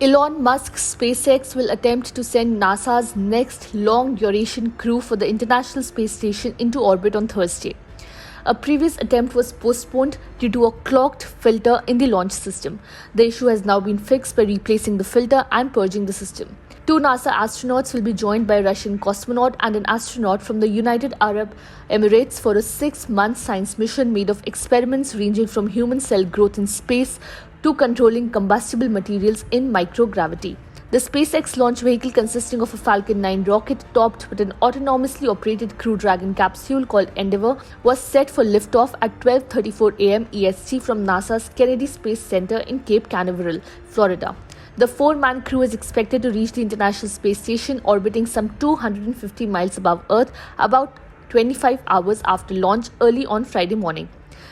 Elon Musk SpaceX will attempt to send NASA's next long-duration crew for the International Space Station into orbit on Thursday. A previous attempt was postponed due to a clogged filter in the launch system. The issue has now been fixed by replacing the filter and purging the system. Two NASA astronauts will be joined by a Russian cosmonaut and an astronaut from the United Arab Emirates for a 6-month science mission made of experiments ranging from human cell growth in space to controlling combustible materials in microgravity. The SpaceX launch vehicle, consisting of a Falcon 9 rocket topped with an autonomously operated Crew Dragon capsule called Endeavour, was set for liftoff at 12:34 a.m. EST from NASA's Kennedy Space Center in Cape Canaveral, Florida. The 4-man crew is expected to reach the International Space Station, orbiting some 250 miles above Earth, about 25 hours after launch early on Friday morning.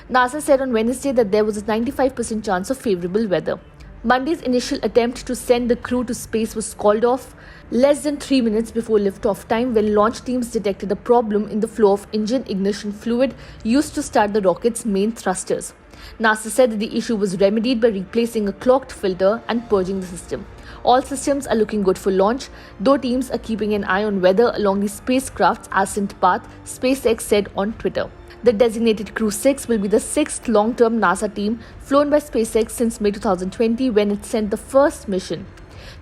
NASA said on Wednesday that there was a 95% chance of favorable weather. Monday's initial attempt to send the crew to space was called off less than 3 minutes before liftoff time when launch teams detected a problem in the flow of engine ignition fluid used to start the rocket's main thrusters. NASA said that the issue was remedied by replacing a clogged filter and purging the system. All systems are looking good for launch, though teams are keeping an eye on weather along the spacecraft's ascent path, SpaceX said on Twitter. The designated Crew 6 will be the 6th long-term NASA team flown by SpaceX since May 2020 when it sent the first mission.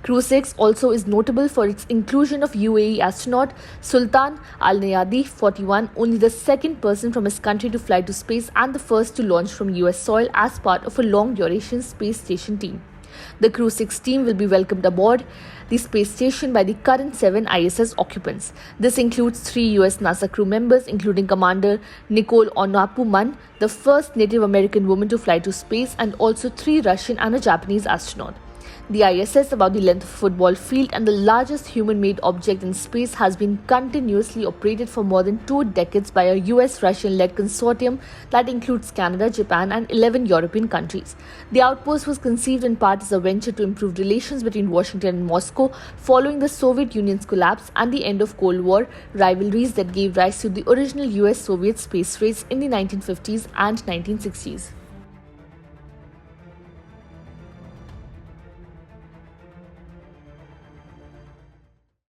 Crew 6 also is notable for its inclusion of UAE astronaut Sultan Al Nayadi, 41, only the second person from his country to fly to space and the first to launch from US soil as part of a long-duration space station team. The Crew 6 team will be welcomed aboard the space station by the current 7 ISS occupants. This includes 3 US NASA crew members, including Commander Nicole Onapu-Munn, the first Native American woman to fly to space, and also 3 Russian and a Japanese astronaut. The ISS, about the length of a football field and the largest human-made object in space, has been continuously operated for more than 2 decades by a US-Russian-led consortium that includes Canada, Japan, and 11 European countries. The outpost was conceived in part as a venture to improve relations between Washington and Moscow following the Soviet Union's collapse and the end of Cold War rivalries that gave rise to the original US-Soviet space race in the 1950s and 1960s.